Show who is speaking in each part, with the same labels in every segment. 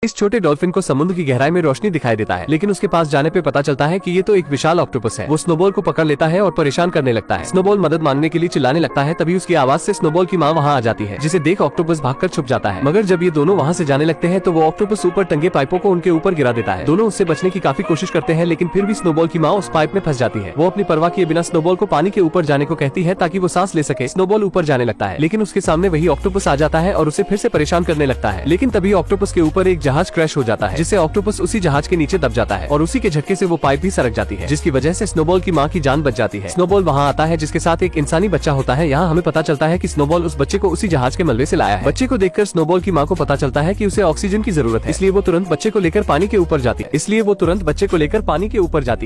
Speaker 1: इस छोटे डॉल्फिन को समुद्र की गहराई में रोशनी दिखाई देता है, लेकिन उसके पास जाने पे पता चलता है कि ये तो एक विशाल ऑक्टोपस है। वो स्नोबॉल को पकड़ लेता है और परेशान करने लगता है। स्नोबॉल मदद मांगने के लिए चिल्लाने लगता है, तभी उसकी आवाज से स्नोबॉल की माँ वहाँ आ जाती है, जिसे देख ऑक्टोपस भागकर छुप जाता है। मगर जब ये दोनों वहाँ से जाने लगते हैं तो वो ऑक्टोपस ऊपर टंगे पाइपों को उनके ऊपर गिरा देता है। दोनों उससे बचने की काफी कोशिश करते हैं, लेकिन फिर भी स्नोबॉल की माँ उस पाइप में फंस जाती है। वो अपनी परवाह किए बिना स्नोबॉल को पानी के ऊपर जाने को कहती है ताकि वो सांस ले सके। स्नोबॉल ऊपर जाने लगता है, लेकिन उसके सामने वही ऑक्टोपस आ जाता है और उसे फिर से परेशान करने लगता है। लेकिन तभी ऑक्टोपस के ऊपर एक जहाज क्रैश हो जाता है, जिससे ऑक्टोपस उसी जहाज के नीचे दब जाता है और उसी के झटके से वो पाइप भी सरक जाती है, जिसकी वजह से स्नोबॉल की माँ की जान बच जाती है। स्नोबॉल वहाँ आता है, जिसके साथ एक इंसानी बच्चा होता है। यहाँ हमें पता चलता है कि स्नोबॉल उस बच्चे को उसी जहाज के मलबे से लाया है। बच्चे को देखकर स्नोबॉल की माँ को पता चलता है कि उसे ऑक्सीजन की जरूरत है, इसलिए वो तुरंत बच्चे को लेकर पानी के ऊपर जाती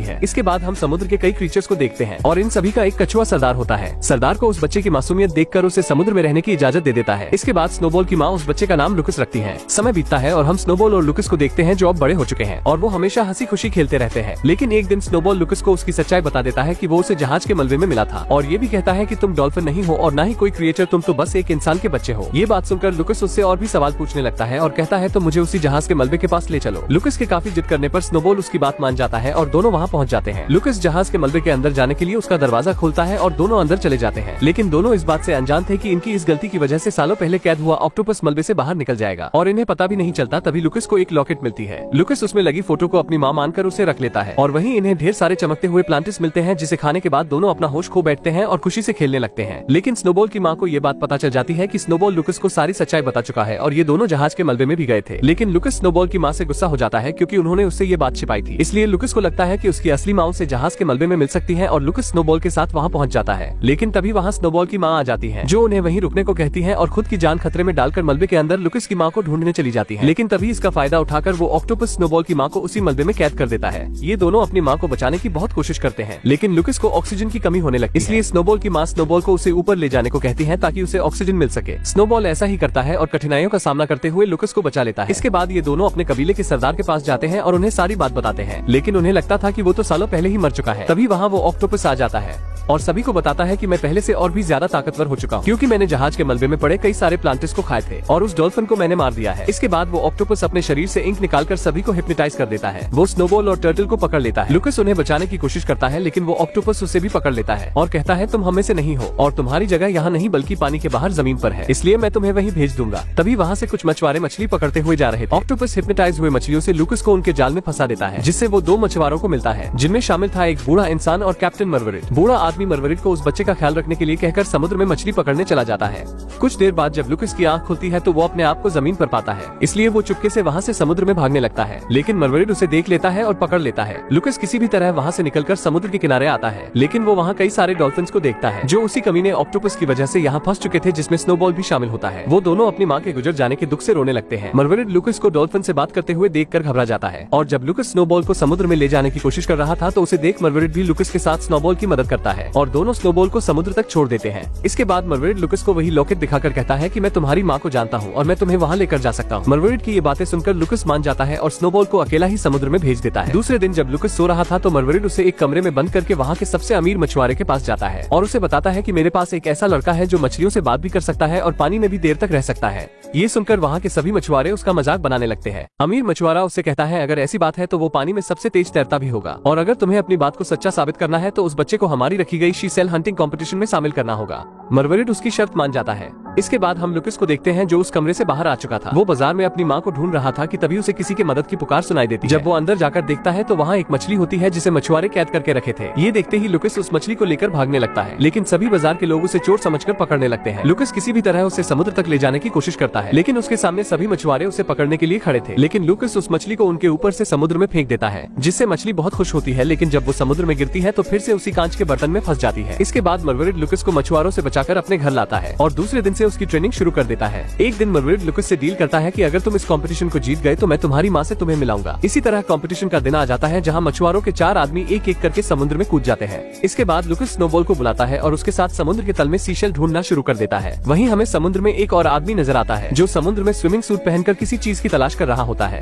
Speaker 1: है। इसके बाद हम समुद्र के कई क्रीचर्स को देखते हैं और इन सभी का एक कछुआ सरदार होता है। सरदार को उस बच्चे की मासूमियत देखकर उसे समुद्र में रहने की इजाजत दे देता है। इसके बाद स्नोबॉल की माँ उस बच्चे का नाम लुकस रखती है। समय बीतता है और हम स्नोबॉल और लुकस को देखते हैं, जो अब बड़े हो चुके हैं और वो हमेशा हंसी खुशी खेलते रहते हैं। लेकिन एक दिन स्नोबॉल लुकस को उसकी सच्चाई बता देता है कि वो उसे जहाज के मलबे में मिला था और ये भी कहता है कि तुम डॉल्फिन नहीं हो और ना ही कोई क्रिएचर, तुम तो बस एक इंसान के बच्चे हो। ये बात सुनकर लुकस उससे और भी सवाल पूछने लगता है और कहता है तो मुझे उसी जहाज के मलबे के पास ले चलो। लुकस के काफी जिद करने पर स्नोबॉल उसकी बात मान जाता है और दोनों वहाँ पहुँच जाते हैं। लुकस जहाज के मलबे के अंदर जाने के लिए उसका दरवाजा खोलता है और दोनों अंदर चले जाते हैं, लेकिन दोनों इस बात से अनजान थे कि इनकी इस गलती की वजह से सालों पहले कैद हुआ ऑक्टोपस मलबे से बाहर निकल जाएगा और इन्हें पता भी नहीं चलता। तभी लुकस को एक लॉकेट मिलती है। लुकस उसमें लगी फोटो को अपनी माँ मानकर उसे रख लेता है और वहीं इन्हें ढेर सारे चमकते हुए प्लांटिस मिलते हैं, जिसे खाने के बाद दोनों अपना होश खो बैठते हैं और खुशी से खेलने लगते हैं। लेकिन स्नोबॉल की माँ को ये बात पता चल जाती है कि स्नोबॉल लुकस को सारी सच्चाई बता चुका है और ये दोनों जहाज के मलबे में भी गए थे। लेकिन लुकस स्नोबॉल की माँ से गुस्सा हो जाता है, क्योंकि उन्होंने उससे ये बात छिपाई थी। इसलिए लुकस को लगता है कि उसकी असली माँ उसे जहाज के मलबे में मिल सकती है और लुकस स्नोबॉल के साथ वहाँ पहुँच जाता है। लेकिन तभी वहाँ स्नोबॉल की माँ आ जाती है, जो उन्हें वहीं रुकने को कहती है और खुद की जान खतरे में डालकर मलबे के अंदर लुकस की माँ को ढूंढने चली जाती है। लेकिन तभी इसका फायदा उठाकर वो ऑक्टोपस स्नोबॉल की माँ को उसी मलबे में कैद कर देता है। ये दोनों अपनी माँ को बचाने की बहुत कोशिश करते हैं, लेकिन लुकस को ऑक्सीजन की कमी होने लगती है। इसलिए स्नोबॉल की माँ स्नोबॉल को उसे ऊपर ले जाने को कहती है ताकि उसे ऑक्सीजन मिल सके। स्नोबॉल ऐसा ही करता है और कठिनाइयों का सामना करते हुए लुकस को बचा लेता है। इसके बाद ये दोनों अपने कबीले के सरदार के पास जाते हैं और उन्हें सारी बात बताते हैं, लेकिन उन्हें लगता था कि वो तो सालों पहले ही मर चुका है। तभी वहाँ वो ऑक्टोपस आ जाता है और सभी को बताता है कि मैं पहले से और भी ज्यादा ताकतवर हो चुका हूँ, क्योंकि मैंने जहाज के मलबे में पड़े कई सारे प्लांटिस को खाए थे और उस डॉल्फिन को मैंने मार दिया है। इसके बाद वो ऑक्टोपस अपने शरीर से इंक निकालकर सभी को हिप्नोटाइज कर देता है। वो स्नोबॉल और टर्टल को पकड़ लेता है। लुकस उन्हें बचाने की कोशिश करता है, लेकिन वो ऑक्टोपस उसे भी पकड़ लेता है और कहता है तुम हमें से नहीं हो और तुम्हारी जगह यहाँ नहीं बल्कि पानी के बाहर जमीन पर है, इसलिए मैं तुम्हें वहीं भेज दूंगा। तभी वहाँ से कुछ मछुआरे मछली पकड़ते हुए जा रहे थे। ऑक्टोपस हिप्नोटाइज हुए मछलियों से लुकस को उनके जाल में फंसा देता है, जिससे वो दो मछुआरों को मिलता है, जिनमें शामिल था एक बूढ़ा इंसान और कैप्टन मरवरिट। बूढ़ा आदमी मरवरिट को उस बच्चे का ख्याल रखने के लिए कहकर समुद्र में मछली पकड़ने चला जाता है। कुछ देर बाद जब लुकस की आंख खुलती है तो वो अपने आप को जमीन पर पाता है, इसलिए वो चुपके से वहाँ से समुद्र में भागने लगता है, लेकिन मरवरिट उसे देख लेता है और पकड़ लेता है। लुकस किसी भी तरह वहाँ से निकलकर समुद्र के किनारे आता है, लेकिन वो वहाँ कई सारे डॉल्फिन्स को देखता है, जो उसी कमीने ऑक्टोपस की वजह से यहाँ फंस चुके थे, जिसमें स्नोबॉल भी शामिल होता है। वो दोनों अपनी माँ के गुजर जाने के दुख से रोने लगते हैं। मरवरिट लुकस को डॉल्फिन से बात करते हुए देखकर घबरा जाता है और जब लुकस स्नोबॉल को समुद्र में ले जाने की कोशिश कर रहा था तो उसे देख मरवरिट भी लुकस के साथ स्नोबॉल की मदद करता है और दोनों स्नोबॉल को समुद्र तक छोड़ देते हैं। इसके बाद मरवरिट लुकस को वही लॉकेट दिखाकर कहता है कि मैं तुम्हारी माँ को जानता हूँ और मैं तुम्हें वहाँ लेकर जा सकता हूँ। मरवरिट की ये बातें सुनकर लुकस मान जाता है और स्नोबॉल को अकेला ही समुद्र में भेज देता है। दूसरे दिन जब लुकस सो रहा था तो मरवरिट उसे एक कमरे में बंद करके वहाँ के सबसे अमीर मछुआरे के पास जाता है और उसे बताता है कि मेरे पास एक ऐसा लड़का है जो मछलियों से बात भी कर सकता है और पानी में भी देर तक रह सकता है। ये सुनकर वहाँ के सभी मछुआरे उसका मजाक बनाने लगते हैं। अमीर मछुआरा उससे कहता है अगर ऐसी बात है तो वो पानी में सबसे तेज तैरता भी होगा और अगर तुम्हें अपनी बात को सच्चा साबित करना है तो उस बच्चे को हमारी रखी गई शी सेल हंटिंग कॉम्पिटिशन में शामिल करना होगा। मरवरिट उसकी शर्त मान जाता है। इसके बाद हम लुकस को देखते हैं, जो उस कमरे से बाहर आ चुका था। वो बाजार में अपनी माँ को ढूंढ रहा था कि तभी उसे किसी के मदद की पुकार सुनाई देती है। जब वो अंदर जाकर देखता है तो वहाँ एक मछली होती है जिसे मछुआरे कैद करके रखे थे। ये देखते ही लुकस उस मछली को लेकर भागने लगता है, लेकिन सभी बाजार के लोग उसे चोर समझकर पकड़ने लगते हैं। लुकस किसी भी तरह उसे समुद्र तक ले जाने की कोशिश करता है, लेकिन उसके सामने सभी मछुआरे उसे पकड़ने के लिए खड़े थे। लेकिन लुकस उस मछली को उनके ऊपर से समुद्र में फेंक देता है, जिससे मछली बहुत खुश होती है, लेकिन जब वो समुद्र में गिरती है तो फिर से उसी कांच के बर्तन में फंस जाती है। इसके बाद मरवरिट लुकस को मछुआरों से बचाकर अपने घर लाता है और दूसरे दिन से उसकी ट्रेनिंग शुरू कर देता है। एक दिन मरवरिट लुकस से डील करता है कि अगर तुम इस कंपटीशन को जीत गए तो मैं तुम्हारी माँ से तुम्हें मिलाऊंगा। इसी तरह कंपटीशन का दिन आ जाता है, जहाँ मछुआरों के 4 आदमी एक एक करके समुद्र में कूद जाते हैं। इसके बाद लुकस स्नोबॉल को बुलाता है और उसके साथ समुद्र के तल में सीशेल ढूंढना शुरू कर देता है। वहीं हमें समुद्र में एक और आदमी नजर आता है, जो समुद्र में स्विमिंग सूट पहनकर किसी चीज की तलाश कर रहा होता है।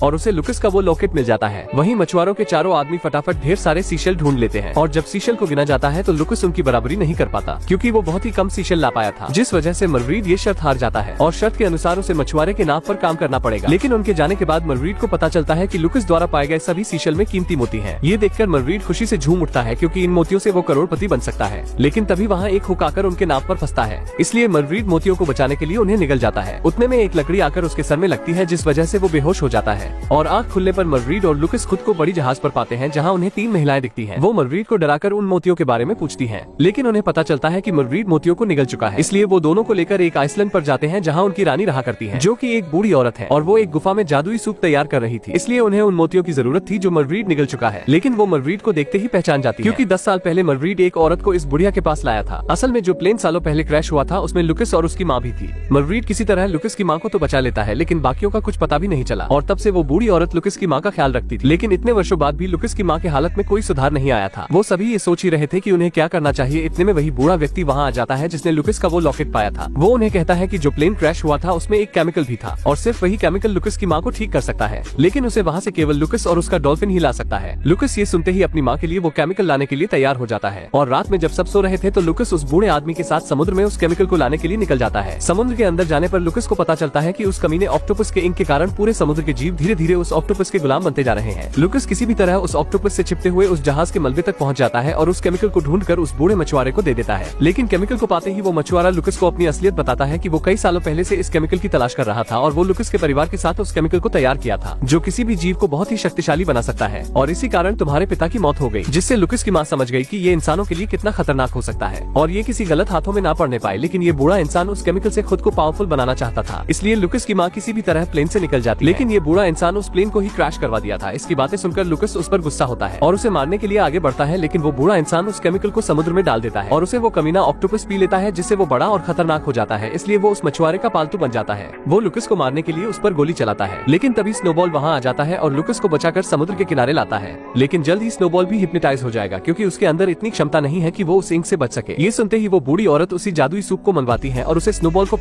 Speaker 1: और उसे लुकस का वो लॉकेट मिल जाता है। वहीं मछुआरों के चारों आदमी फटाफट ढेर सारे सीशल ढूंढ लेते हैं और जब सीशल को गिना जाता है तो लुकस उनकी बराबरी नहीं कर पाता क्योंकि वो बहुत ही कम सीशल ला पाया था, जिस वजह से मरवीड ये शर्त हार जाता है और शर्त के अनुसार उसे मछुआरे के नाव पर काम करना पड़ेगा। लेकिन उनके जाने के बाद मरवीड को पता चलता है कि लुकस द्वारा पाए गए सभी सीशल में कीमती मोती हैं। ये देखकर मरवीड खुशी से झूम उठता है क्योंकि इन मोतियों से वो करोड़पति बन सकता है। लेकिन तभी वहाँ एक हुक आकर उनके नाव पर फंसता है, इसलिए मरवीड मोतियों को बचाने के लिए उन्हें निगल जाता है। उतने में एक लकड़ी आकर उसके सर में लगती है, जिस वजह से वो बेहोश हो जाता है और आँख खुलने पर मरवीड और लुकस खुद को बड़ी जहाज पर पाते हैं जहाँ उन्हें 3 महिलाएं दिखती हैं। वो मरवीड को डराकर उन मोतियों के बारे में पूछती हैं, लेकिन उन्हें पता चलता है कि मरवीड मोतियों को निगल चुका है। इसलिए वो दोनों को लेकर एक आइसलैंड पर जाते हैं जहाँ उनकी रानी रहा करती है, जो कि एक बूढ़ी औरत है और वो एक गुफा में जादुई सूप तैयार कर रही थी, इसलिए उन्हें उन मोतियों की जरूरत थी जो मरवीड निगल चुका है। लेकिन वो मरवीड को देखते ही पहचान जाती है क्योंकि 10 साल पहले मरवीड एक औरत को इस बुढ़िया के पास लाया था। असल में जो प्लेन सालों पहले क्रैश हुआ था उसमें लुकस और उसकी माँ भी थी। मरवीड किसी तरह लुकस की माँ को तो बचा लेता है, लेकिन बाकियों का कुछ पता भी नहीं चला और तब से वो बूढ़ी औरत लुकस की माँ का ख्याल रखती थी। लेकिन इतने वर्षों बाद भी लुकस की माँ के हालत में कोई सुधार नहीं आया था। वो सभी ये सोच ही रहे थे कि उन्हें क्या करना चाहिए। इतने में वही बूढ़ा व्यक्ति वहाँ आ जाता है जिसने लुकस का वो लॉकेट पाया था। वो उन्हें कहता है कि जो प्लेन क्रैश हुआ था उसमें एक केमिकल भी था और सिर्फ वही केमिकल लुकस की माँ को ठीक कर सकता है, लेकिन उसे वहाँ से केवल लुकस और उसका डॉल्फिन ही ला सकता है। लुकस ये सुनते ही अपनी माँ के लिए वो केमिकल लाने के लिए तैयार हो जाता है और रात में जब सब सो रहे थे तो लुकस उस बूढ़े आदमी के साथ समुद्र में उस केमिकल को लाने के लिए निकल जाता है। समुद्र के अंदर जाने पर लुकस को पता चलता है कि उस कमीने ऑक्टोपस के इंक के कारण पूरे समुद्र के जीव धीरे धीरे उस ऑक्टोपस के गुलाम बनते जा रहे हैं। लुकस किसी भी तरह उस ऑक्टोपस से चिपटे हुए उस जहाज के मलबे तक पहुंच जाता है और उस केमिकल को ढूंढकर उस बूढ़े मछुआरे को दे देता है। लेकिन केमिकल को पाते ही वो मछुआरा लुकस को अपनी असलियत बताता है कि वो कई सालों पहले से इस केमिकल की तलाश कर रहा था और वो लुकस के परिवार के साथ उस केमिकल को तैयार किया था जो किसी भी जीव को बहुत ही शक्तिशाली बना सकता है और इसी कारण तुम्हारे पिता की मौत हो गई, जिससे लुकस की माँ समझ गई कि ये इंसानों के लिए कितना खतरनाक हो सकता है और ये किसी गलत हाथों में ना पड़ने पाए। लेकिन ये बूढ़ा इंसान उस केमिकल से खुद को पावरफुल बनाना चाहता था, इसलिए लुकस की माँ किसी भी तरह प्लेन से निकल जाती है। लेकिन ये बूढ़ा इंसान उस प्लेन को ही क्रैश करवा दिया था। इसकी बातें सुनकर लुकस उस पर गुस्सा होता है और उसे मारने के लिए आगे बढ़ता है, लेकिन वो बूढ़ा इंसान उस केमिकल को समुद्र में डाल देता है और उसे वो कमीना ऑक्टोपस पी लेता है, जिससे वो बड़ा और खतरनाक हो जाता है। इसलिए वो उस मछुआरे का पालतू बन जाता है। वो लुकस को मारने के लिए उस पर गोली चलाता है, लेकिन तभी स्नोबॉल वहाँ आ जाता है और लुकस को बचाकर समुद्र के किनारे लाता है। लेकिन जल्द ही स्नोबॉल भी हिप्नोटाइज हो जाएगा क्योंकि उसके अंदर इतनी क्षमता नहीं है कि वो उस इंक से बच सके। ये सुनते ही वो बूढ़ी औरत उसी जादुई सूप को मंगवाती है और उसे स्नोबॉल को